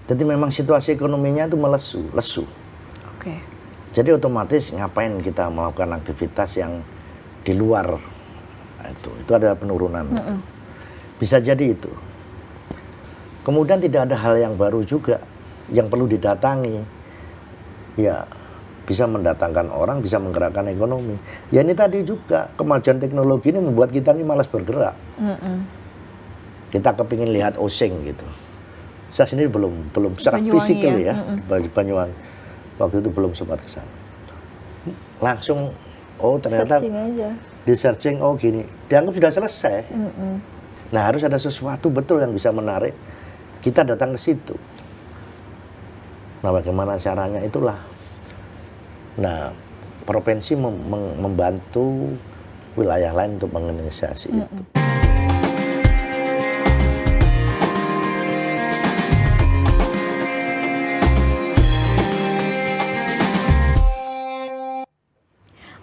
Jadi memang situasi ekonominya itu lesu. Oke. Jadi otomatis ngapain kita melakukan aktivitas yang di luar itu ada penurunan. Bisa jadi itu. Kemudian tidak ada hal yang baru juga yang perlu didatangi. Ya bisa mendatangkan orang, bisa menggerakkan ekonomi. Ya ini tadi juga kemajuan teknologi ini membuat kita ini malas bergerak. Kita kepingin lihat Osing gitu. Saya sendiri belum secara fisikal ya, Banyuwangi. Waktu itu belum sempat ke sana. Langsung, oh ternyata di searching, oh gini, dianggap sudah selesai. Nah harus ada sesuatu betul yang bisa menarik kita datang ke situ. Nah bagaimana caranya itulah. Nah provinsi membantu wilayah lain untuk menginisiasi itu.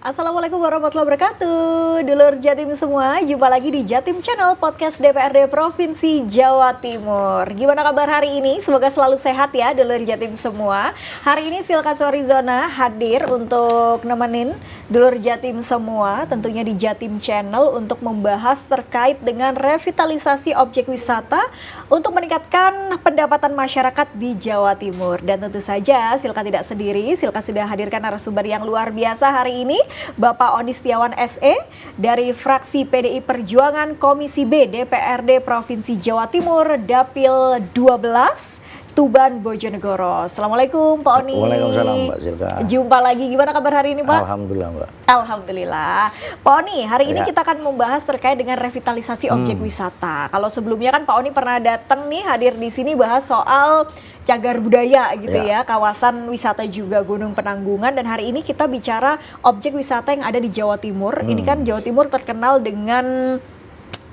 Assalamualaikum warahmatullahi wabarakatuh. Dulur Jatim semua, jumpa lagi di Jatim Channel Podcast DPRD Provinsi Jawa Timur. Gimana kabar hari ini? Semoga selalu sehat ya dulur Jatim semua. Hari ini Silka Sorizona hadir untuk nemenin dulur Jatim semua, tentunya di Jatim Channel untuk membahas terkait dengan revitalisasi objek wisata untuk meningkatkan pendapatan masyarakat di Jawa Timur. Dan tentu saja Silka tidak sendiri, Silka sudah hadirkan narasumber yang luar biasa hari ini, Bapak Oni Setiawan SE dari fraksi PDI Perjuangan Komisi B DPRD Provinsi Jawa Timur Dapil 12 Tuban Bojonegoro. Assalamualaikum Pak Oni. Waalaikumsalam Mbak Silka. Jumpa lagi, gimana kabar hari ini Pak? Alhamdulillah Mbak. Alhamdulillah. Pak Oni, hari ini kita akan membahas terkait dengan revitalisasi objek wisata. Kalau sebelumnya kan Pak Oni pernah datang nih, hadir di sini bahas soal cagar budaya gitu ya, kawasan wisata juga Gunung Penanggungan, dan hari ini kita bicara objek wisata yang ada di Jawa Timur. Ini kan Jawa Timur terkenal dengan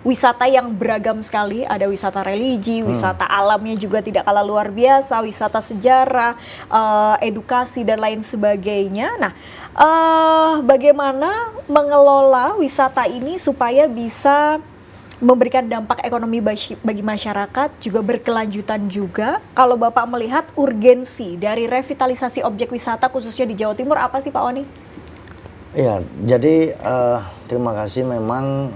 wisata yang beragam sekali, ada wisata religi, wisata alamnya juga tidak kalah luar biasa, wisata sejarah, edukasi dan lain sebagainya. Nah, bagaimana mengelola wisata ini supaya bisa memberikan dampak ekonomi bagi masyarakat, juga berkelanjutan juga. Kalau Bapak melihat urgensi dari revitalisasi objek wisata khususnya di Jawa Timur, apa sih Pak Oni? Iya, jadi terima kasih. Memang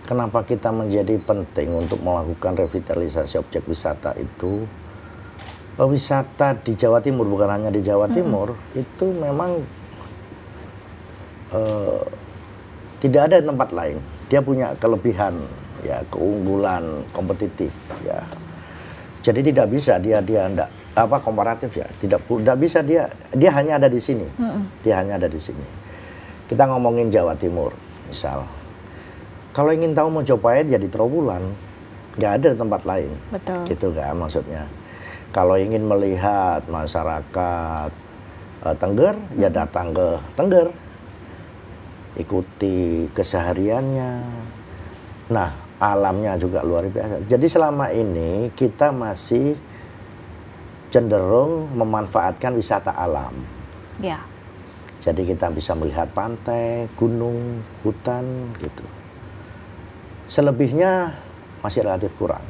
kenapa kita menjadi penting untuk melakukan revitalisasi objek wisata itu, wisata di Jawa Timur, bukan hanya di Jawa Timur, itu memang tidak ada tempat lain. Dia punya kelebihan, ya, keunggulan kompetitif, ya. Jadi tidak bisa dia enggak komparatif ya. Tidak bisa dia hanya ada di sini. Dia hanya ada di sini. Kita ngomongin Jawa Timur, misal. Kalau ingin tahu Mojopahit ya di Trowulan. Nggak ada di tempat lain. Betul. Gitu kan maksudnya. Kalau ingin melihat masyarakat Tengger, ya datang ke Tengger. Ikuti kesehariannya. Nah, alamnya juga luar biasa. Jadi selama ini kita masih cenderung memanfaatkan wisata alam. Ya. Jadi kita bisa melihat pantai, gunung, hutan gitu. Selebihnya masih relatif kurang.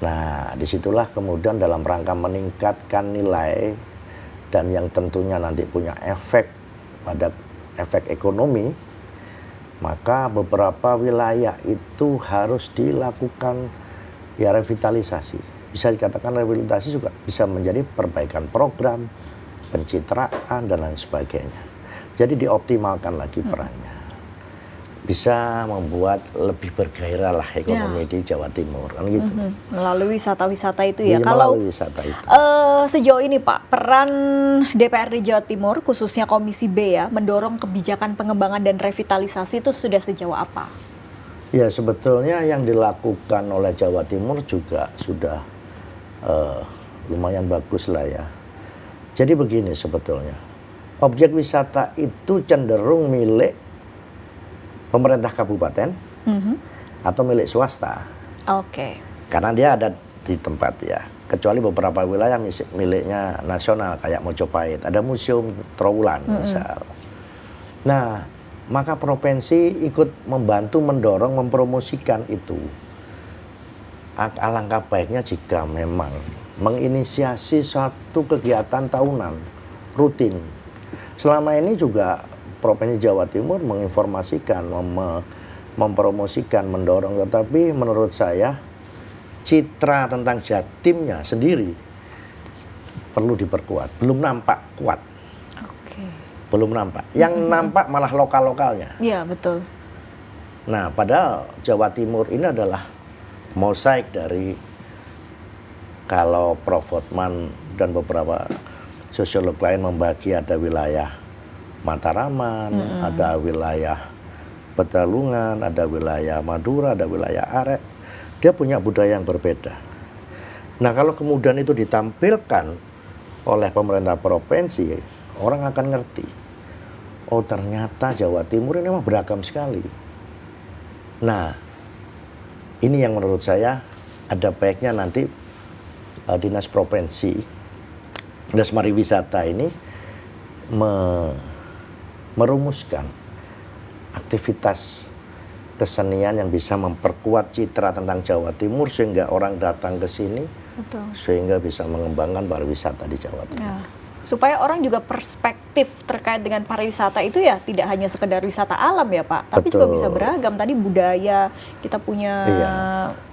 Nah, disitulah kemudian dalam rangka meningkatkan nilai dan yang tentunya nanti punya efek pada efek ekonomi, maka beberapa wilayah itu harus dilakukan ya revitalisasi. Bisa dikatakan revitalisasi juga bisa menjadi perbaikan program, pencitraan dan lain sebagainya. Jadi dioptimalkan lagi perannya. Bisa membuat lebih bergairah lah ekonomi di Jawa Timur kan gitu. Melalui wisata-wisata itu ya. Melalui wisata itu. Sejauh ini Pak, peran DPRD Jawa Timur khususnya Komisi B ya mendorong kebijakan pengembangan dan revitalisasi itu sudah sejauh apa? Ya sebetulnya yang dilakukan oleh Jawa Timur juga sudah lumayan bagus lah ya. Jadi begini sebetulnya, objek wisata itu cenderung milik pemerintah kabupaten atau milik swasta. Oke. Karena dia ada di tempat ya. Kecuali beberapa wilayah miliknya nasional kayak Mojopahit, ada museum Trowulan misal. Nah, maka provinsi ikut membantu mendorong mempromosikan itu. alangkah baiknya jika memang menginisiasi suatu kegiatan tahunan rutin. Selama ini juga Provinsi Jawa Timur menginformasikan, mempromosikan, mendorong, tetapi menurut saya citra tentang Jatimnya sendiri perlu diperkuat. Belum nampak kuat. Oke. Belum nampak. Yang nampak malah lokal-lokalnya. Iya, betul. Nah, padahal Jawa Timur ini adalah mosaik dari, kalau Prof. Hotman dan beberapa sosiolog lain membagi, ada wilayah Mataraman, ada wilayah Petalungan, ada wilayah Madura, ada wilayah Arek. Dia punya budaya yang berbeda. Nah, kalau kemudian itu ditampilkan oleh pemerintah provinsi, orang akan ngerti. Oh, ternyata Jawa Timur ini memang beragam sekali. Nah, ini yang menurut saya ada baiknya nanti Dinas Provinsi, Dinas Pariwisata ini merumuskan aktivitas kesenian yang bisa memperkuat citra tentang Jawa Timur sehingga orang datang ke sini, Betul. sehingga bisa mengembangkan pariwisata di Jawa Timur. Ya. Supaya orang juga perspektif terkait dengan pariwisata itu ya tidak hanya sekedar wisata alam ya Pak, tapi juga Betul. bisa beragam. Tadi budaya, kita punya Iya.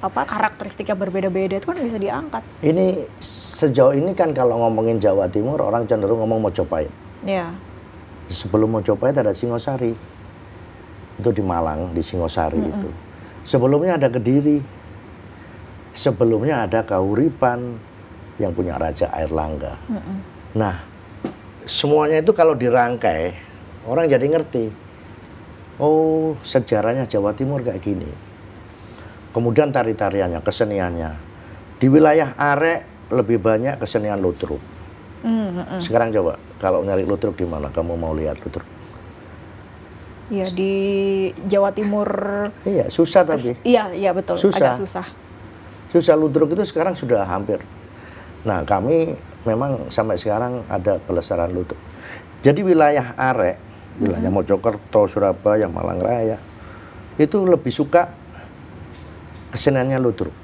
karakteristik yang berbeda-beda itu kan bisa diangkat. Ini sejauh ini kan kalau ngomongin Jawa Timur orang cenderung ngomong Mojopahit. Ya. Sebelum Mojopahit ada Singosari. Itu di Malang, di Singosari itu. Sebelumnya ada Kediri. Sebelumnya ada Kahuripan yang punya Raja Airlangga. Nah, semuanya itu kalau dirangkai, orang jadi ngerti. Oh, sejarahnya Jawa Timur kayak gini. Kemudian tari-tariannya, keseniannya. Di wilayah Arek lebih banyak kesenian ludruk. Sekarang coba, kalau nyari ludruk di mana? Kamu mau lihat ludruk? Ya di Jawa Timur. Iya, susah tapi. Iya betul. Susah. Agak susah. Susah ludruk itu sekarang sudah hampir. Nah, kami memang sampai sekarang ada pelestarian ludruk. Jadi wilayah Arek, wilayah Mojokerto, Surabaya, Malang Raya, itu lebih suka keseniannya ludruk.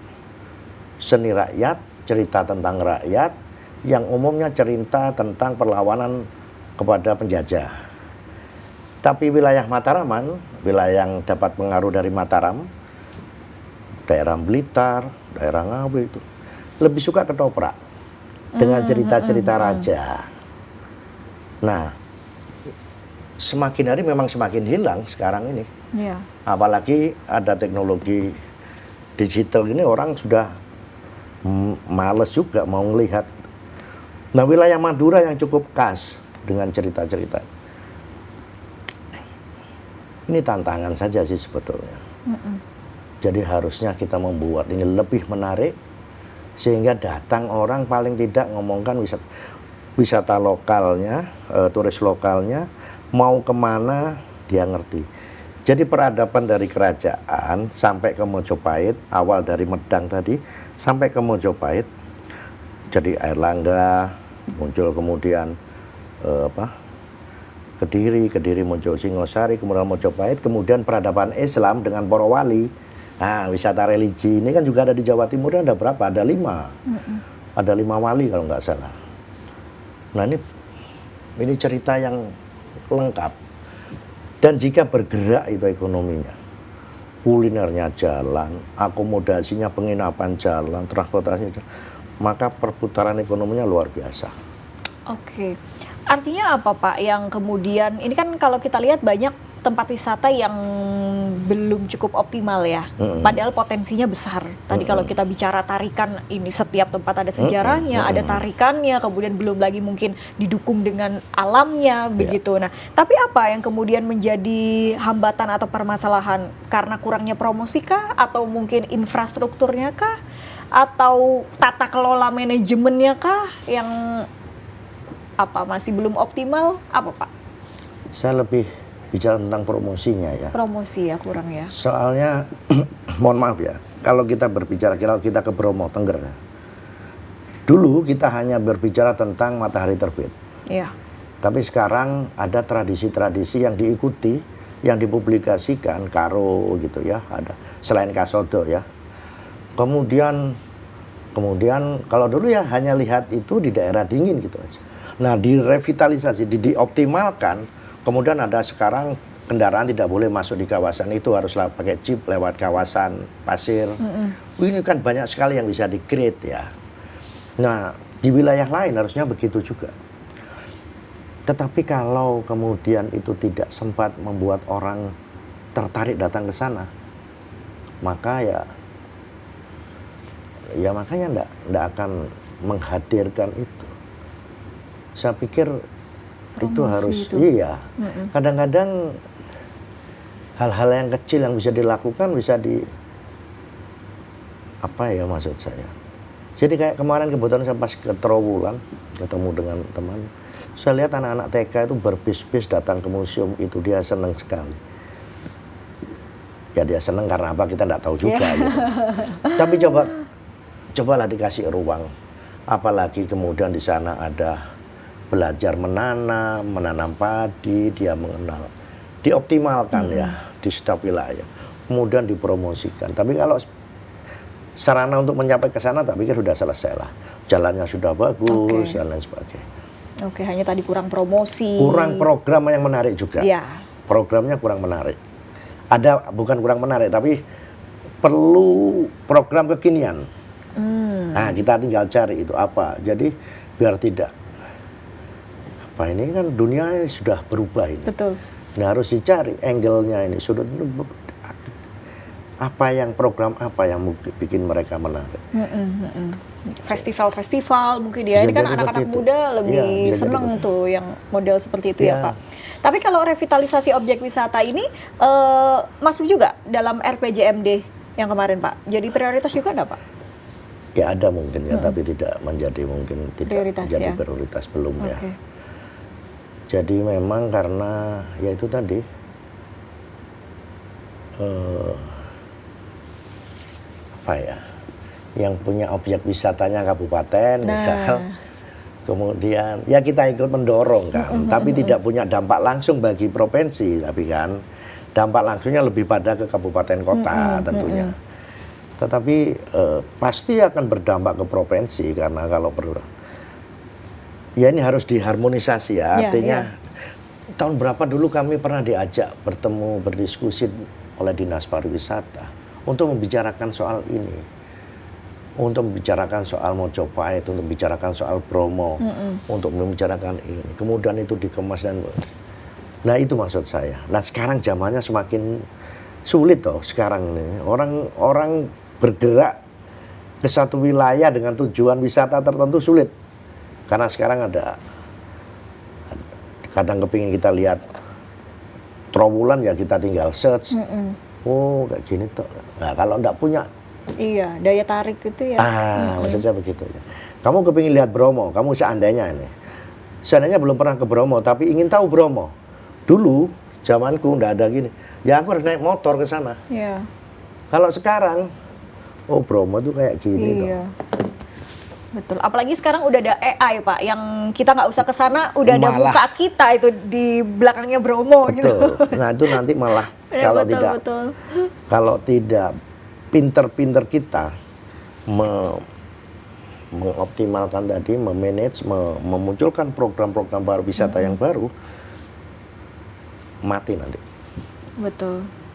Seni rakyat, cerita tentang rakyat, yang umumnya cerita tentang perlawanan kepada penjajah. Tapi wilayah Mataraman, wilayah yang dapat pengaruh dari Mataram, daerah Blitar, daerah Ngawi itu, lebih suka ketoprak dengan cerita-cerita raja. Nah, semakin hari memang semakin hilang sekarang ini. Iya. Apalagi ada teknologi digital ini, orang sudah males juga mau ngelihat. Nah, wilayah Madura yang cukup khas dengan cerita-cerita. Ini tantangan saja sih sebetulnya. Jadi harusnya kita membuat ini lebih menarik sehingga datang orang paling tidak ngomongkan wisata lokalnya, turis lokalnya mau kemana dia ngerti. Jadi peradaban dari kerajaan sampai ke Mojopahit, awal dari Medang tadi sampai ke Mojopahit, jadi Airlangga muncul, kemudian Kediri muncul Singosari, kemudian Mojopahit, kemudian peradaban Islam dengan para wali. Nah, wisata religi ini kan juga ada di Jawa Timur, ada berapa? Ada 5. Ada 5 wali kalau nggak salah. Nah, ini cerita yang lengkap. Dan jika bergerak itu ekonominya, kulinernya jalan, akomodasinya penginapan jalan, transportasinya jalan, maka perputaran ekonominya luar biasa. Oke. Artinya apa Pak yang kemudian, ini kan kalau kita lihat banyak tempat wisata yang belum cukup optimal ya, padahal potensinya besar. Tadi kalau kita bicara tarikan, ini setiap tempat ada sejarahnya, ada tarikannya, kemudian belum lagi mungkin didukung dengan alamnya, begitu. Nah, tapi apa yang kemudian menjadi hambatan atau permasalahan? Karena kurangnya promosi kah? Atau mungkin infrastrukturnya kah? Atau tata kelola manajemennya kah yang masih belum optimal? Apa Pak? Saya lebih bicara tentang promosinya ya. Promosi ya kurang ya. Soalnya mohon maaf ya, kalau kita berbicara, kalau kita ke Bromo Tengger, dulu kita hanya berbicara tentang matahari terbit. Iya. Tapi sekarang ada tradisi-tradisi yang diikuti, yang dipublikasikan, karo gitu ya, ada selain kasodo ya. Kemudian kalau dulu ya hanya lihat itu di daerah dingin gitu aja. Nah, direvitalisasi, dioptimalkan, kemudian ada sekarang kendaraan tidak boleh masuk di kawasan itu, haruslah pakai chip lewat kawasan pasir. Ini kan banyak sekali yang bisa di-create ya. Nah, di wilayah lain harusnya begitu juga. Tetapi kalau kemudian itu tidak sempat membuat orang tertarik datang ke sana, maka ya makanya enggak akan menghadirkan itu. Saya pikir itu harus itu. Iya. Kadang-kadang hal-hal yang kecil yang bisa dilakukan bisa apa ya maksud saya. Jadi kayak kemarin kebetulan saya pas ke Trowulan ketemu dengan teman, saya lihat anak-anak TK itu berbis-bis datang ke museum itu, dia senang sekali. Ya dia senang karena apa kita enggak tahu juga gitu. Tapi cobalah dikasih ruang. Apalagi kemudian di sana ada belajar menanam padi, dia mengenal, dioptimalkan ya di setiap wilayah, kemudian dipromosikan. Tapi kalau sarana untuk mencapai ke sana, tak pikir sudah selesai lah, jalannya sudah bagus dan lain sebagainya. Oke, hanya tadi kurang promosi, kurang program yang menarik juga. Ya. Programnya kurang menarik. Ada bukan kurang menarik, tapi perlu program kekinian. Nah, kita tinggal cari itu apa. Jadi biar tidak apa ini kan dunia sudah berubah ini. Betul. Nah, harus dicari angle-nya ini, sudut apa yang program apa yang bikin mereka menarik. Festival-festival mungkin ya. Ini kan anak-anak muda lebih seneng tuh yang model seperti itu ya Pak. Tapi kalau revitalisasi objek wisata ini masuk juga dalam RPJMD yang kemarin Pak. Jadi prioritas juga enggak Pak? Ya ada mungkin ya, tapi tidak menjadi mungkin tidak prioritas, jadi ya? Prioritas belum ya. Jadi memang karena ya itu tadi apa ya, yang punya objek wisatanya kabupaten misal, kemudian ya kita ikut mendorong kan, tapi tidak punya dampak langsung bagi provinsi, tapi kan dampak langsungnya lebih pada ke kabupaten kota tentunya. Tetapi pasti akan berdampak ke provinsi karena kalau ya ini harus diharmonisasi ya, artinya tahun berapa dulu kami pernah diajak bertemu berdiskusi oleh Dinas Pariwisata untuk membicarakan soal ini, untuk membicarakan soal Mojopahit, untuk membicarakan soal Bromo, untuk membicarakan ini, kemudian itu dikemas dan nah itu maksud saya. Nah sekarang zamannya semakin sulit toh sekarang ini, orang bergerak ke satu wilayah dengan tujuan wisata tertentu sulit. Karena sekarang ada kadang kepingin kita lihat Trowulan ya kita tinggal search. Oh kayak gini toh. Nah kalau enggak punya. Iya, daya tarik itu ya. Maksudnya begitu ya. Kamu kepingin lihat Bromo, kamu seandainya belum pernah ke Bromo tapi ingin tahu Bromo. Dulu zamanku enggak ada gini. Ya aku harus naik motor ke sana. Iya. Kalau sekarang Bromo tuh kayak gini toh. Betul, apalagi sekarang udah ada AI Pak, yang kita nggak usah ke sana, udah ada muka kita itu di belakangnya Bromo. Betul. Gitu. Nah itu nanti malah kalau tidak pinter-pinter kita mengoptimalkan tadi, memanage, memunculkan program-program baru wisata yang baru, mati nanti. Betul.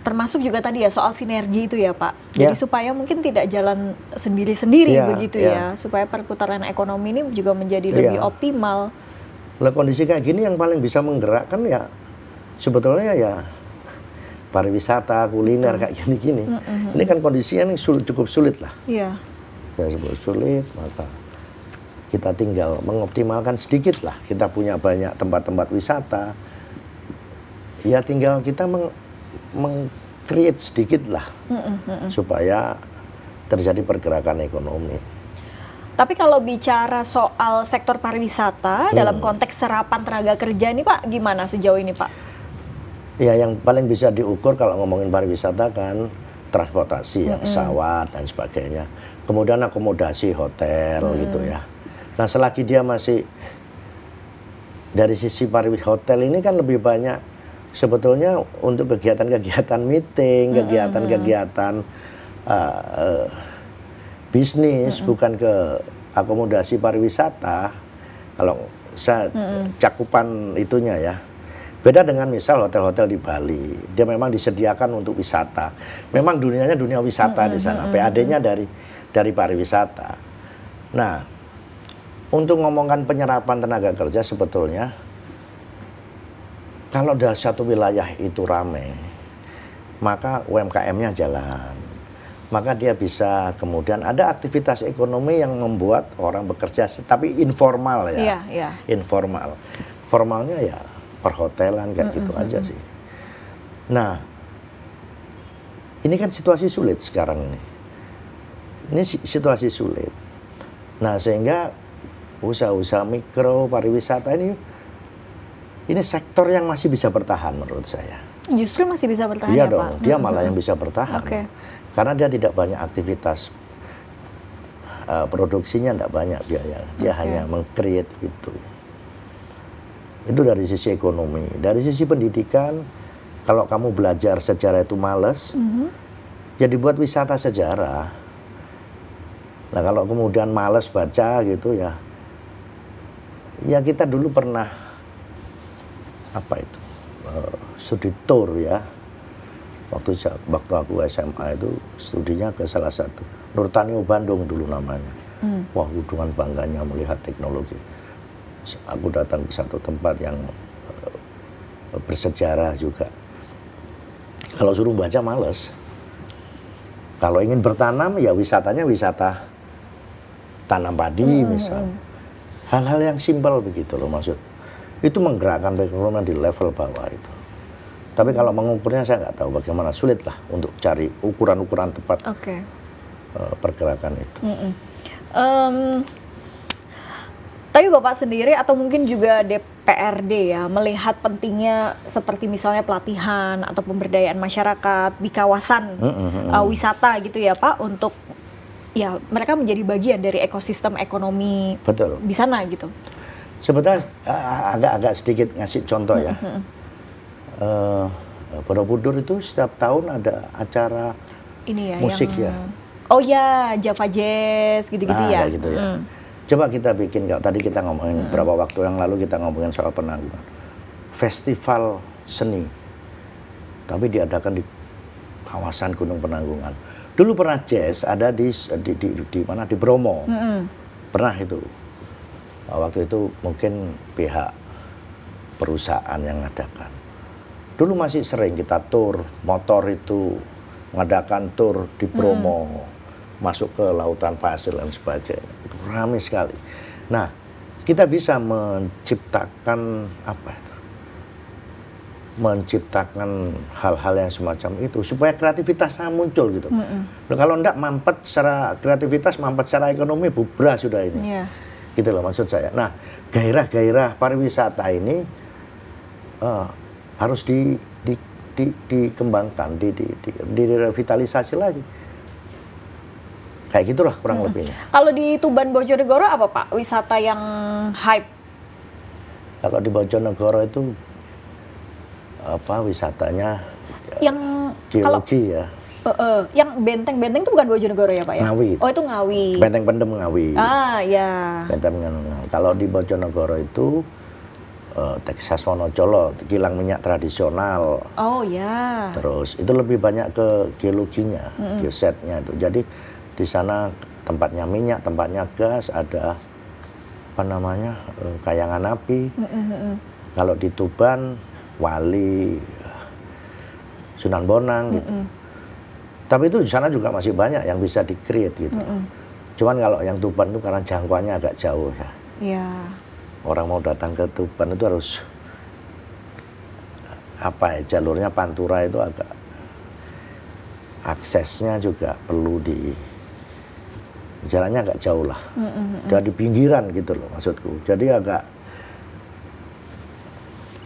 Termasuk juga tadi ya soal sinergi itu ya Pak. Jadi supaya mungkin tidak jalan sendiri-sendiri begitu ya. Supaya perputaran ekonomi ini juga menjadi lebih optimal. Nah kondisi kayak gini yang paling bisa menggerakkan ya sebetulnya ya pariwisata, kuliner kayak gini-gini. Ini kan kondisinya cukup sulit lah. Iya. Ya cukup sulit, maka kita tinggal mengoptimalkan sedikit lah. Kita punya banyak tempat-tempat wisata. Ya tinggal kita meng-create sedikit lah supaya terjadi pergerakan ekonomi. Tapi kalau bicara soal sektor pariwisata dalam konteks serapan tenaga kerja ini Pak, gimana sejauh ini Pak? Ya yang paling bisa diukur kalau ngomongin pariwisata kan transportasi ya, pesawat dan sebagainya. Kemudian akomodasi hotel gitu ya. Nah selagi dia masih dari sisi pariwisata hotel ini kan lebih banyak sebetulnya untuk kegiatan-kegiatan meeting, kegiatan-kegiatan bisnis, bukan ke akomodasi pariwisata. Kalau saya cakupan itunya ya. Beda dengan misal hotel-hotel di Bali, dia memang disediakan untuk wisata. Memang dunianya dunia wisata di sana. PAD-nya dari pariwisata. Nah, untuk ngomongkan penyerapan tenaga kerja sebetulnya, kalau dalam satu wilayah itu ramai, maka UMKM-nya jalan. Maka dia bisa kemudian ada aktivitas ekonomi yang membuat orang bekerja, tapi informal ya. Informal. Formalnya ya perhotelan kayak gitu aja sih. Nah, ini kan situasi sulit sekarang ini. Ini situasi sulit. Nah, sehingga usaha-usaha mikro pariwisata ini sektor yang masih bisa bertahan menurut saya. Justru masih bisa bertahan iya ya dong, Pak? dia malah yang bisa bertahan. Karena dia tidak banyak aktivitas produksinya, tidak banyak biaya. Dia hanya meng-create itu. Itu dari sisi ekonomi. Dari sisi pendidikan, kalau kamu belajar sejarah itu malas, ya dibuat wisata sejarah. Nah kalau kemudian malas baca gitu ya, ya kita dulu pernah studi tour ya. Waktu aku SMA itu studinya ke salah satu Nurtanio Bandung dulu namanya. Wah, dengan bangganya melihat teknologi. Aku datang ke satu tempat yang bersejarah juga. Kalau suruh baca males. Kalau ingin bertanam ya wisatanya wisata tanam padi misal. Hal-hal yang simpel begitu loh maksud. Itu menggerakkan perekonomian di level bawah itu. Tapi kalau mengukurnya saya nggak tahu bagaimana, sulit lah untuk cari ukuran-ukuran tepat pergerakan itu. Tapi Bapak sendiri atau mungkin juga DPRD ya melihat pentingnya seperti misalnya pelatihan atau pemberdayaan masyarakat di kawasan wisata gitu ya Pak, untuk ya mereka menjadi bagian dari ekosistem ekonomi di sana gitu. Sebetulnya agak-agak sedikit ngasih contoh ya. Borobudur itu setiap tahun ada acara musik ya. Oh ya, Java Jazz gitu-gitu ya. Gitu ya. Coba kita bikin, kalau tadi kita ngomongin beberapa waktu yang lalu kita ngomongin soal Penanggungan. Festival seni. Tapi diadakan di kawasan Gunung Penanggungan. Dulu pernah jazz ada di mana, di Bromo. Pernah itu. Waktu itu mungkin pihak perusahaan yang ngadakan. Dulu masih sering kita tur, motor itu ngadakan tur di Bromo, masuk ke lautan pasir dan sebagainya. Itu ramai sekali. Nah, kita bisa menciptakan menciptakan hal-hal yang semacam itu supaya kreativitasnya muncul gitu. Nah, kalau enggak mampet secara kreativitas, mampet secara ekonomi, bubrah sudah ini. Gitu loh maksud saya. Nah, gairah-gairah pariwisata ini harus dikembangkan, direvitalisasi lagi. Kayak gitulah kurang lebihnya. Kalau di Tuban Bojonegoro apa Pak wisata yang hype? Kalau di Bojonegoro itu wisatanya yang geologi ya. Yang benteng-benteng itu bukan Bojonegoro ya Pak ya? Ngawi. Oh itu Ngawi. Benteng Pendem Ngawi. Ya. Benteng Pendem Ngawi. Kalau di Bojonegoro itu Texas Wonocolo, kilang minyak tradisional. Oh ya. Terus itu lebih banyak ke geologinya, geosetnya itu. Jadi di sana tempatnya minyak, tempatnya gas, ada kayangan api. Kalau di Tuban, Wali, Sunan Bonang gitu. Tapi itu di sana juga masih banyak yang bisa di-create gitu. Cuman kalau yang Tuban itu karena jangkauannya agak jauh ya. Iya. Orang mau datang ke Tuban itu harus jalurnya Pantura itu agak aksesnya juga perlu jalannya agak jauh lah. Udah di pinggiran gitu loh maksudku. Jadi agak,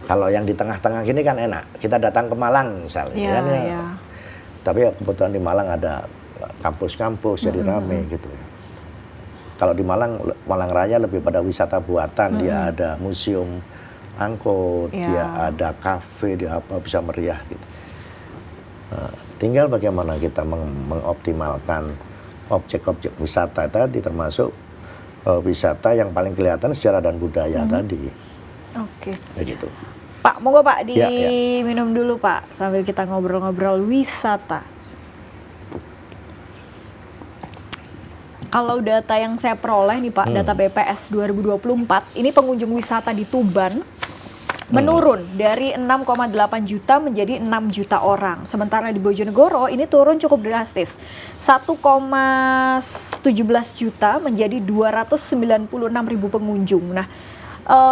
kalau yang di tengah-tengah gini kan enak. Kita datang ke Malang misalnya. Tapi ya kebetulan di Malang ada kampus-kampus jadi rame gitu ya. Kalau di Malang Raya lebih pada wisata buatan, dia ada museum angkut, dia ada kafe, dia bisa meriah gitu. tinggal bagaimana kita mengoptimalkan objek-objek wisata tadi, termasuk wisata yang paling kelihatan sejarah dan budaya tadi. Oke. Begitu. Pak, monggo Pak Ya. diminum dulu Pak sambil kita ngobrol-ngobrol wisata. Kalau data yang saya peroleh nih Pak, data BPS 2024, ini pengunjung wisata di Tuban menurun dari 6,8 juta menjadi 6 juta orang. Sementara di Bojonegoro ini turun cukup drastis, 1,17 juta menjadi 296 ribu pengunjung. Nah,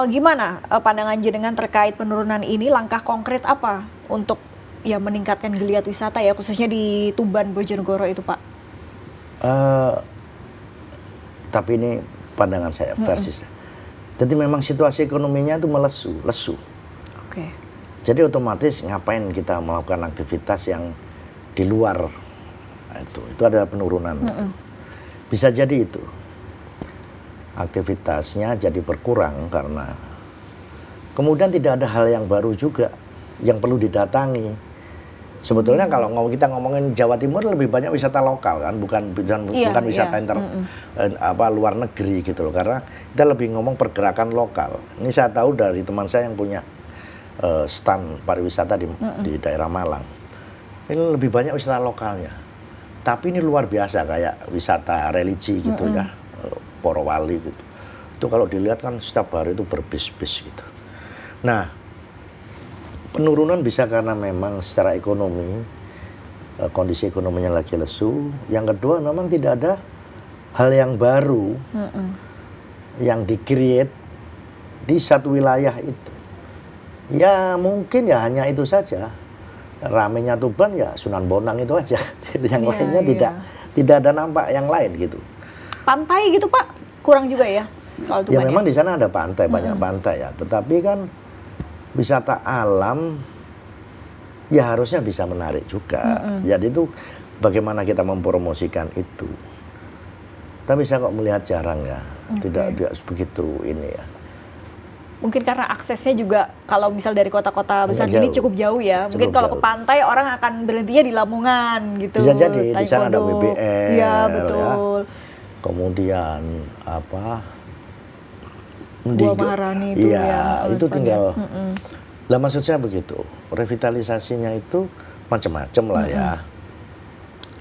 gimana pandangan jenengan terkait penurunan ini? Langkah konkret apa untuk ya meningkatkan geliat wisata ya, khususnya di Tuban Bojonegoro itu Pak? Tapi ini pandangan saya, versi saya. Jadi memang situasi ekonominya itu lesu. Oke. Jadi otomatis ngapain kita melakukan aktivitas yang di luar itu ada penurunan. Bisa jadi itu aktivitasnya jadi berkurang karena kemudian tidak ada hal yang baru juga yang perlu didatangi. Sebetulnya kalau kita ngomongin Jawa Timur lebih banyak wisata lokal kan, bukan wisata luar negeri gitu loh, karena kita lebih ngomong pergerakan lokal. Ini saya tahu dari teman saya yang punya stand pariwisata di daerah Malang. Ini lebih banyak wisata lokalnya. Tapi ini luar biasa kayak wisata religi gitu ya, Porowali gitu. Itu kalau dilihat kan setiap hari itu berbis-bis gitu. Nah, penurunan bisa karena memang secara ekonomi, kondisi ekonominya lagi lesu. Yang kedua memang tidak ada hal yang baru yang di-create di satu wilayah itu. Ya mungkin ya hanya itu saja. Ramenya Tuban ya Sunan Bonang itu aja. Yang lainnya tidak ada nampak yang lain gitu. Pantai gitu Pak, kurang juga ya? Kalau Ya Tuban memang di sana ada pantai, banyak pantai ya. Tetapi kan wisata alam ya harusnya bisa menarik juga. Jadi itu bagaimana kita mempromosikan itu. Tapi saya kok melihat jarang ya, tidak begitu ini ya. Mungkin karena aksesnya juga kalau misal dari kota-kota besar Jauh. ini cukup jauh ya. Mungkin kalau ke pantai orang akan berhentinya di Lamongan gitu. Bisa jadi di sana ada Taekwondo. WBL. Iya betul. Ya. Kemudian apa? Buah Maharani itu iya, ya. itu tinggal. Lah maksud saya begitu, revitalisasinya itu macam-macam lah ya.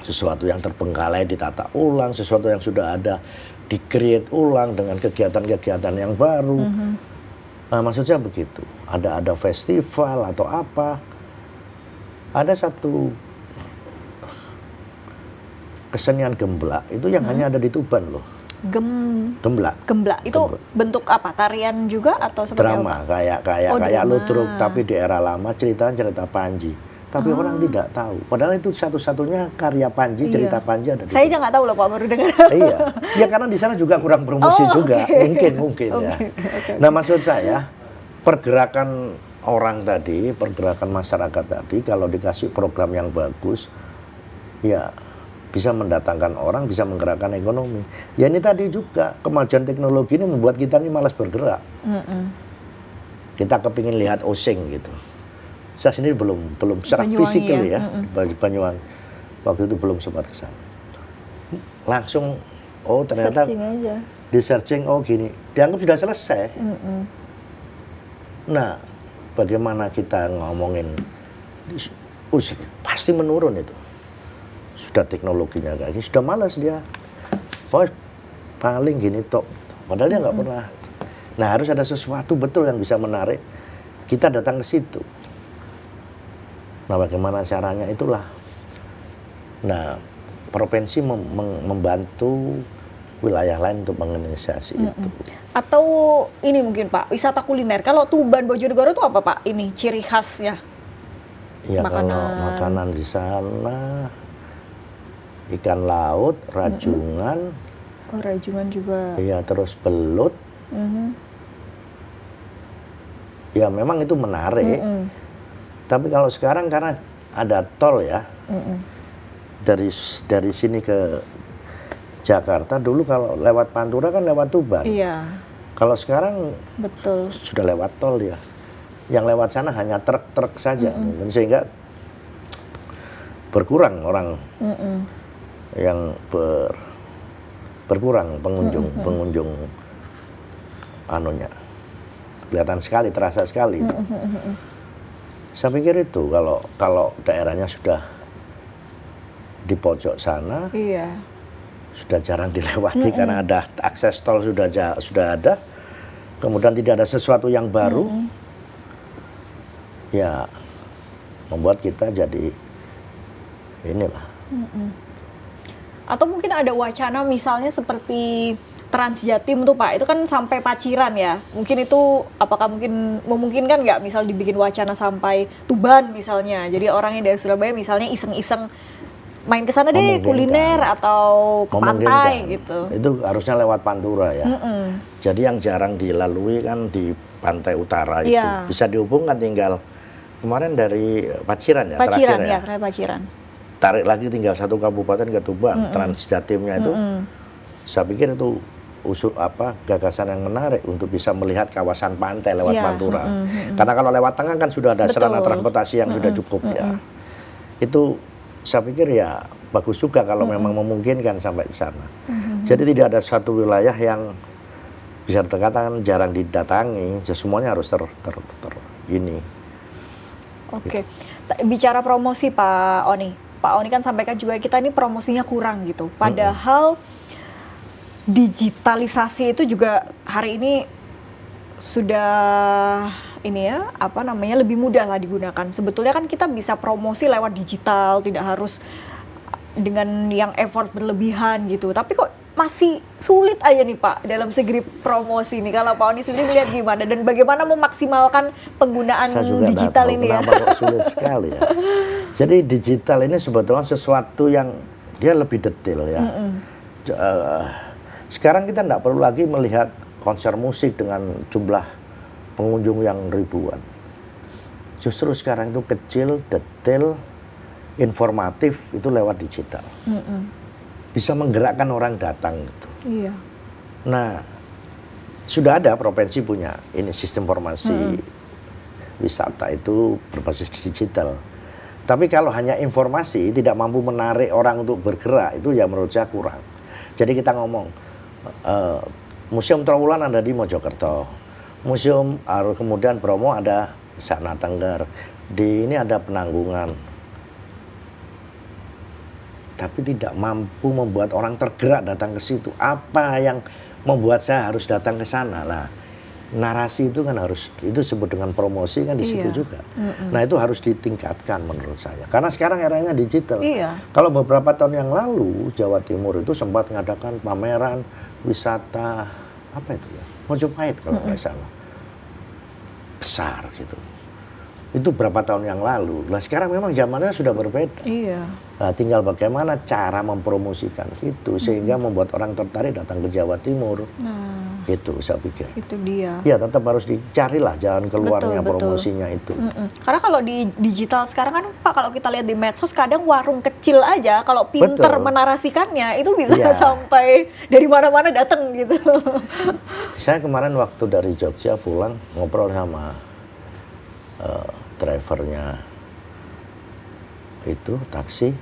Sesuatu yang terbengkalai ditata ulang, sesuatu yang sudah ada di-create ulang dengan kegiatan-kegiatan yang baru. Nah, maksud saya begitu. Ada festival atau apa. Ada satu kesenian gemblak itu yang hanya ada di Tuban loh. Gemblak. Itu bentuk apa? Tarian juga atau seperti drama apa? kayak ludruk tapi di era lama cerita Panji. Tapi orang tidak tahu. Padahal itu satu-satunya karya Panji, cerita Panji ada di Saya aja nggak tahu loh Pak, baru dengar. Iya. Ya karena di sana juga kurang promosi juga. Mungkin ya. Nah, maksud saya pergerakan orang tadi, pergerakan masyarakat tadi kalau dikasih program yang bagus ya bisa mendatangkan orang, bisa menggerakkan ekonomi. Ya ini tadi juga kemajuan teknologi ini membuat kita ini malas bergerak. Kita kepingin lihat Osing gitu. Saya sendiri belum secara fisikal ya, bagi Banyuwangi. Waktu itu belum sempat ke sana. Langsung ternyata di searching gini, dianggap sudah selesai. Nah, bagaimana kita ngomongin Osing pasti menurun itu. Sudah teknologinya kayak gini, sudah malas dia. Paling gini tok. Padahal dia nggak pernah. Nah, harus ada sesuatu betul yang bisa menarik kita datang ke situ. Nah, bagaimana caranya itulah. Nah, provinsi membantu wilayah lain untuk menginisiasi itu. Atau ini mungkin Pak, wisata kuliner. Kalau Tuban Bojonegoro itu apa Pak? Ini ciri khasnya? Ya kalau makanan di sana ikan laut, rajungan. Rajungan juga. Iya, terus belut. Ya memang itu menarik. Tapi kalau sekarang karena ada tol ya, dari sini ke Jakarta, dulu kalau lewat Pantura kan lewat Tuban. Iya. Kalau sekarang betul sudah lewat tol ya. Yang lewat sana hanya truk-truk saja, sehingga berkurang orang yang berkurang pengunjung anunya. Kelihatan sekali, terasa sekali itu. Saya pikir itu kalau daerahnya sudah di pojok sana, sudah jarang dilewati karena ada akses tol sudah ada, kemudian tidak ada sesuatu yang baru, ya membuat kita jadi inilah. Atau mungkin ada wacana misalnya seperti Trans Jatim tuh Pak, itu kan sampai Paciran ya. Mungkin itu apakah memungkinkan nggak misal dibikin wacana sampai Tuban misalnya. Jadi orang yang dari Surabaya misalnya iseng-iseng main ke sana deh kuliner atau ke pantai gitu. Itu harusnya lewat Pantura ya. Jadi yang jarang dilalui kan di pantai utara itu. Bisa dihubungkan tinggal kemarin dari Paciran ya. Paciran. Tarik lagi tinggal satu kabupaten ke Tuban, Trans Jatimnya itu. Saya pikir itu gagasan yang menarik untuk bisa melihat kawasan pantai lewat Pantura. Karena kalau lewat tengah kan sudah ada sarana transportasi yang sudah cukup ya. Itu saya pikir ya bagus juga kalau memang memungkinkan sampai di sana. Jadi tidak ada satu wilayah yang bisa dikatakan jarang didatangi, semuanya harus ini. Oke. Bicara promosi Pak Oni kan sampaikan juga kita ini promosinya kurang gitu. Padahal digitalisasi itu juga hari ini sudah lebih mudah lah digunakan. Sebetulnya kan kita bisa promosi lewat digital, tidak harus dengan yang effort berlebihan gitu. Tapi kok masih sulit aja nih Pak dalam segi promosi nih. Kalau Pak Oni sendiri lihat gimana dan bagaimana memaksimalkan penggunaan digital ini ya? Kenapa kok sulit sekali ya? Jadi digital ini sebetulnya sesuatu yang dia lebih detail ya. Sekarang kita tidak perlu lagi melihat konser musik dengan jumlah pengunjung yang ribuan. Justru sekarang itu kecil, detail, informatif itu lewat digital. Bisa menggerakkan orang datang gitu. Iya. Nah, sudah ada provinsi punya ini sistem informasi wisata itu berbasis digital. Tapi kalau hanya informasi tidak mampu menarik orang untuk bergerak itu ya menurut saya kurang. Jadi kita ngomong Museum Trowulan ada di Mojokerto, Museum kemudian Bromo ada di sana Tengger, di ini ada Penanggungan. Tapi tidak mampu membuat orang tergerak datang ke situ. Apa yang membuat saya harus datang ke sana? Nah, narasi itu kan harus, itu disebut dengan promosi kan di situ juga. Nah itu harus ditingkatkan menurut saya. Karena sekarang eranya digital. Kalau beberapa tahun yang lalu Jawa Timur itu sempat mengadakan pameran wisata apa itu ya, Mojopahit kalau nggak salah, besar gitu. Itu berapa tahun yang lalu. Nah sekarang memang zamannya sudah berbeda. Nah tinggal bagaimana cara mempromosikan itu sehingga membuat orang tertarik datang ke Jawa Timur. Itu saya pikir. Itu dia. Ya tetap harus dicarilah jalan keluarnya promosinya itu. Karena kalau di digital sekarang kan Pak, kalau kita lihat di medsos kadang warung kecil aja kalau pinter menarasikannya itu bisa sampai dari mana-mana datang gitu. Saya kemarin waktu dari Jogja pulang ngobrol sama drivernya itu taksi,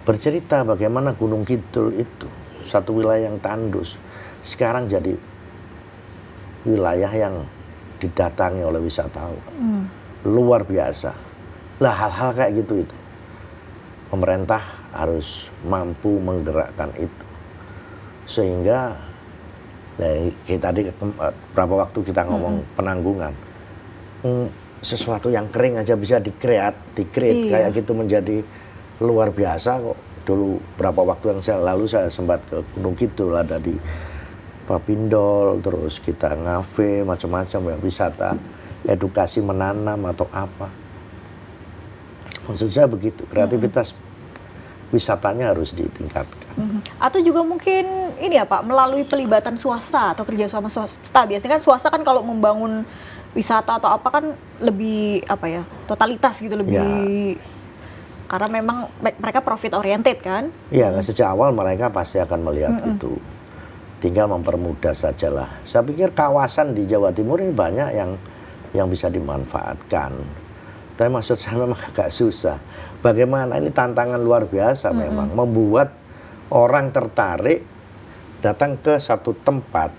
bercerita bagaimana Gunung Kidul itu satu wilayah yang tandus sekarang jadi wilayah yang didatangi oleh wisatawan. Luar biasa. Lah hal-hal kayak gitu itu pemerintah harus mampu menggerakkan itu sehingga kayak tadi berapa waktu kita ngomong Penanggungan, sesuatu yang kering aja bisa di-create kayak gitu menjadi luar biasa kok. Dulu berapa waktu yang lalu saya sempat ke Gunung Kidul, ada di Papindol, terus kita ngafe macam-macam ya, wisata edukasi menanam atau apa. Maksud saya begitu, kreativitas wisatanya harus ditingkatkan. Atau juga mungkin ini ya Pak, melalui pelibatan swasta atau kerjasama swasta. Biasanya kan swasta kan kalau membangun wisata atau apa kan lebih apa ya, totalitas gitu, lebih karena memang mereka profit oriented kan. Iya, sejak awal mereka pasti akan melihat itu. Tinggal mempermudah sajalah. Saya pikir kawasan di Jawa Timur ini banyak yang bisa dimanfaatkan. Tapi maksud saya memang agak susah. Bagaimana ini tantangan luar biasa memang membuat orang tertarik datang ke satu tempat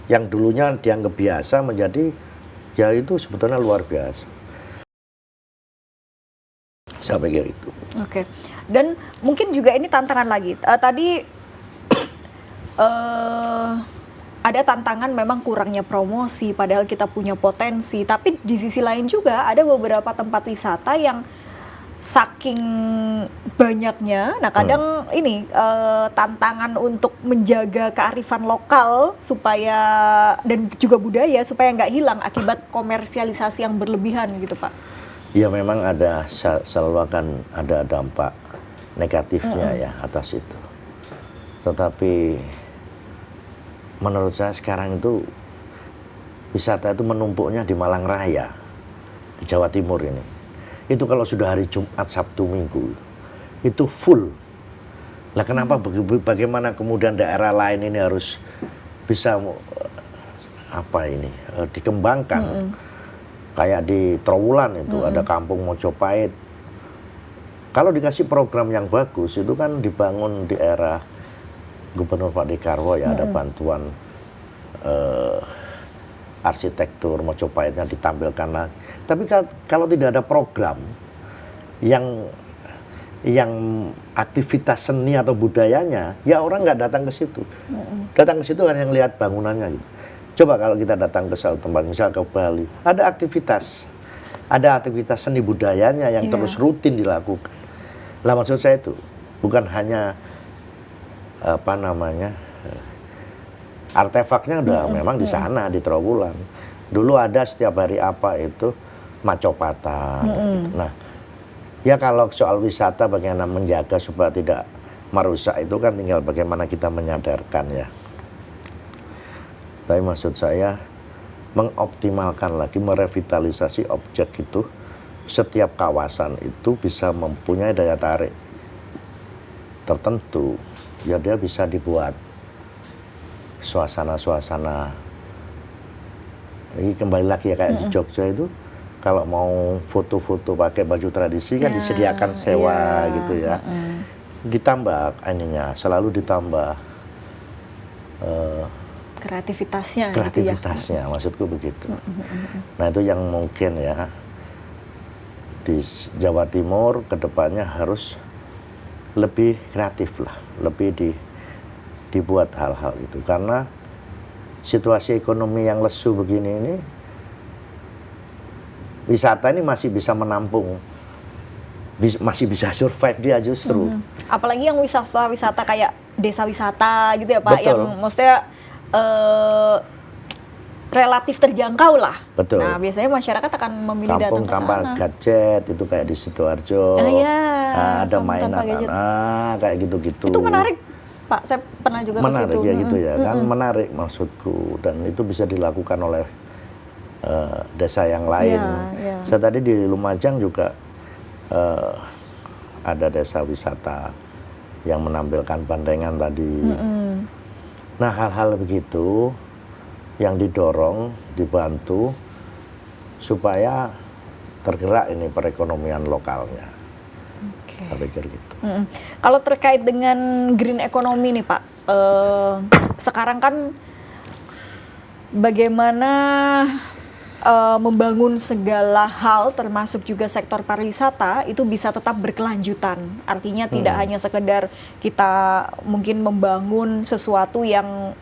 yang dulunya dianggap biasa menjadi ya itu sebetulnya luar biasa. Saya pikir itu. Oke. Dan mungkin juga ini tantangan lagi. Tadi ada tantangan memang kurangnya promosi, padahal kita punya potensi. Tapi di sisi lain juga ada beberapa tempat wisata yang saking banyaknya, nah kadang ini tantangan untuk menjaga kearifan lokal supaya dan juga budaya supaya nggak hilang akibat komersialisasi yang berlebihan gitu Pak. Ya memang selalu akan ada dampak negatifnya ya atas itu. Tetapi menurut saya sekarang itu wisata itu menumpuknya di Malang Raya, di Jawa Timur ini. Itu kalau sudah hari Jumat, Sabtu, Minggu, itu full. Lah kenapa bagaimana kemudian daerah lain ini harus bisa dikembangkan? Kayak di Trowulan itu ada kampung Mojopahit. Kalau dikasih program yang bagus itu kan dibangun di era Gubernur Pak Dekarwo ya, ada bantuan arsitektur Mojopahitnya ditampilkan lagi. Tapi kalau tidak ada program yang aktivitas seni atau budayanya, ya orang nggak datang ke situ. Datang ke situ hanya lihat bangunannya gitu. Coba kalau kita datang ke suatu tempat, misal ke Bali, ada aktivitas seni budayanya yang terus rutin dilakukan. Lah maksud saya itu bukan hanya artefaknya udah memang di sana di Trowulan. Dulu ada setiap hari apa itu macopatan. Gitu. Nah, ya kalau soal wisata bagaimana menjaga supaya tidak merusak itu kan tinggal bagaimana kita menyadarkan ya. Tapi maksud saya mengoptimalkan lagi, merevitalisasi objek itu, setiap kawasan itu bisa mempunyai daya tarik tertentu, ya dia bisa dibuat suasana-suasana. Ini kembali lagi ya kayak di Jogja itu, kalau mau foto-foto pakai baju tradisi kan disediakan sewa gitu ya. Ditambah ininya, selalu ditambah kreativitasnya gitu ya. Maksudku begitu. Nah itu yang mungkin ya di Jawa Timur kedepannya harus lebih kreatif lah, lebih dibuat hal-hal itu, karena situasi ekonomi yang lesu begini ini, wisata ini masih bisa menampung, masih bisa survive dia justru. Apalagi yang wisata kayak desa wisata gitu ya Pak. Betul. Yang maksudnya relatif terjangkau lah. Betul. Nah biasanya masyarakat akan memilih datang ke sana. Kampung gadget itu kayak di Sidoarjo. Ada mainan kayak gitu-gitu. Itu menarik Pak, saya pernah juga ke situ. Menarik ya gitu ya kan, menarik maksudku, dan itu bisa dilakukan oleh desa yang lain. Saya tadi di Lumajang juga ada desa wisata yang menampilkan bandengan tadi. Nah hal-hal begitu yang didorong, dibantu supaya tergerak ini perekonomian lokalnya. Saya pikir gitu. Kalau terkait dengan green economy nih Pak, sekarang kan bagaimana membangun segala hal termasuk juga sektor pariwisata itu bisa tetap berkelanjutan. Artinya tidak hanya sekedar kita mungkin membangun sesuatu yang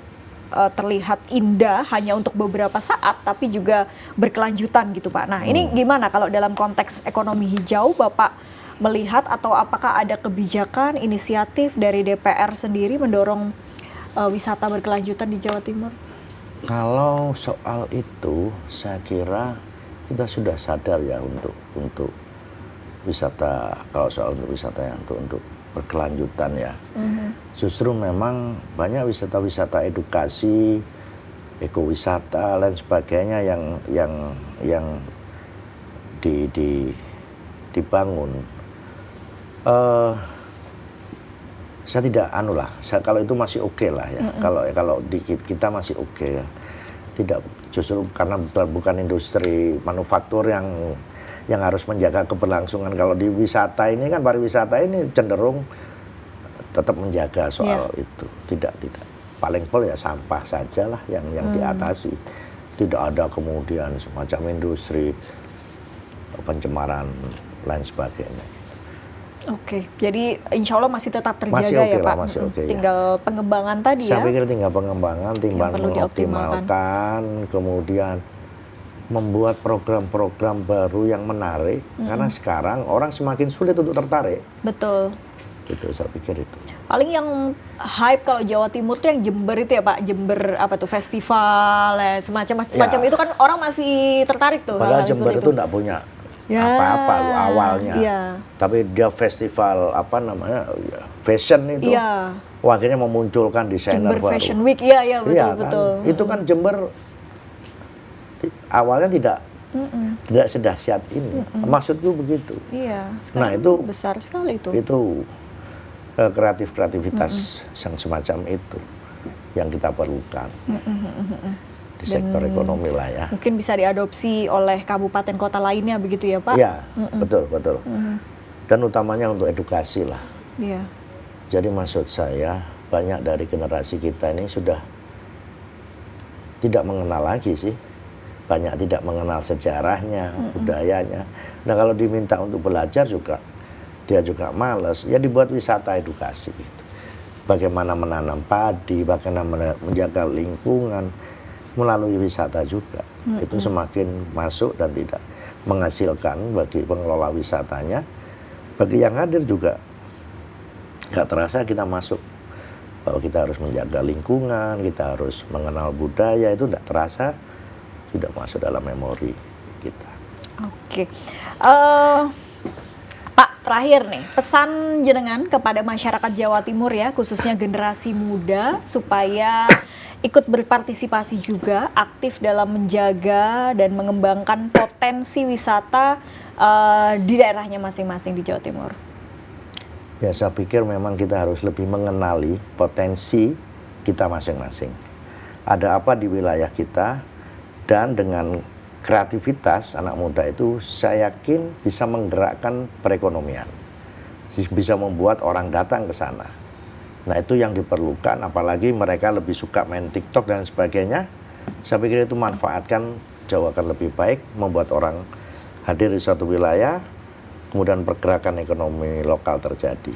terlihat indah hanya untuk beberapa saat, tapi juga berkelanjutan gitu Pak. Nah ini gimana kalau dalam konteks ekonomi hijau Bapak melihat, atau apakah ada kebijakan, inisiatif dari DPR sendiri mendorong wisata berkelanjutan di Jawa Timur? Kalau soal itu, saya kira kita sudah sadar ya untuk wisata. Kalau soal untuk wisata ya untuk berkelanjutan ya. Justru memang banyak wisata-wisata edukasi, ekowisata, lain sebagainya yang dibangun. Saya tidak kalau itu masih oke lah ya. Kalau di kita masih oke ya. Tidak, justru karena bukan industri manufaktur yang yang harus menjaga keberlangsungan. Kalau di wisata ini kan, pariwisata ini cenderung tetap menjaga soal itu. Tidak. Paling pol ya sampah sajalah yang diatasi. Tidak ada kemudian semacam industri pencemaran lain sebagainya. Oke, jadi insya Allah masih tetap terjaga Masih ya Pak? masih oke, tinggal pengembangan tadi Saya ya? pikir tinggal pengembangan, tinggal perlu mengoptimalkan, kemudian membuat program-program baru yang menarik. Karena sekarang orang semakin sulit untuk tertarik. Betul. Itu saya pikir itu. Paling yang hype kalau Jawa Timur tuh yang Jember itu ya Pak, Jember apa tuh festival ya, semacam itu kan orang masih tertarik tuh. Padahal hal-hal Jember seperti itu enggak punya apa-apa loh awalnya. Tapi dia festival fashion itu. Wah, akhirnya memunculkan desainer Jember baru. Fashion Week, iya betul. Kan? Itu kan Jember awalnya tidak sedahsyat ini. Maksudku begitu. Iya. Nah, itu besar sekali itu. Itu kreativitas yang semacam itu yang kita perlukan di sektor ekonomi lah ya. Mungkin bisa diadopsi oleh kabupaten kota lainnya begitu ya Pak? Iya, betul. Dan utamanya untuk edukasi lah. Iya. Jadi maksud saya banyak dari generasi kita ini sudah tidak mengenal lagi sih. Banyak tidak mengenal sejarahnya, budayanya. Nah kalau diminta untuk belajar juga, dia juga malas. Ya dibuat wisata edukasi. Bagaimana menanam padi, bagaimana menjaga lingkungan, melalui wisata juga. Itu semakin masuk dan tidak menghasilkan bagi pengelola wisatanya. Bagi yang hadir juga nggak terasa kita masuk. Bahwa kita harus menjaga lingkungan, kita harus mengenal budaya, itu nggak terasa sudah masuk dalam memori kita. Oke. Pak, terakhir nih, pesan jenengan kepada masyarakat Jawa Timur ya, khususnya generasi muda, supaya ikut berpartisipasi juga, aktif dalam menjaga dan mengembangkan potensi wisata di daerahnya masing-masing di Jawa Timur. Ya, saya pikir memang kita harus lebih mengenali potensi kita masing-masing. Ada apa di wilayah kita, dan dengan kreativitas anak muda itu saya yakin bisa menggerakkan perekonomian. Bisa membuat orang datang ke sana. Nah itu yang diperlukan, apalagi mereka lebih suka main TikTok dan sebagainya. Saya pikir itu manfaatkan jauh akan lebih baik, membuat orang hadir di suatu wilayah, kemudian pergerakan ekonomi lokal terjadi.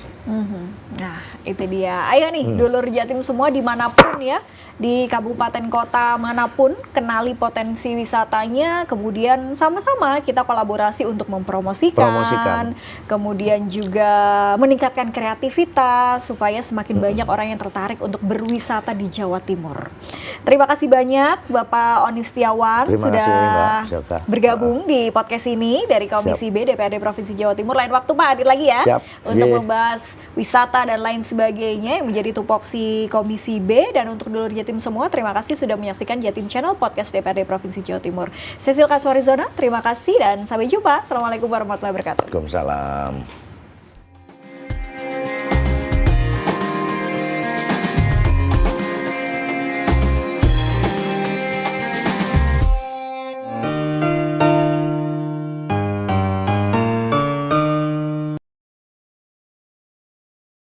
Nah itu dia, ayo nih dulur Jatim semua dimanapun ya, di kabupaten kota manapun, kenali potensi wisatanya, kemudian sama-sama kita kolaborasi untuk mempromosikan, kemudian juga meningkatkan kreativitas supaya semakin banyak orang yang tertarik untuk berwisata di Jawa Timur. Terima kasih banyak Bapak Oni Setiawan sudah bergabung di podcast ini dari Komisi B DPRD Provinsi Jawa Timur. Lain waktu Pak hadir lagi ya untuk membahas wisata dan lain sebagainya yang menjadi tupoksi Komisi B. Dan untuk dulur Jatim semua, terima kasih sudah menyaksikan Jatim Channel Podcast DPRD Provinsi Jawa Timur. Cecil Kaswarizona, terima kasih dan sampai jumpa. Assalamualaikum warahmatullahi wabarakatuh. Waalaikumsalam.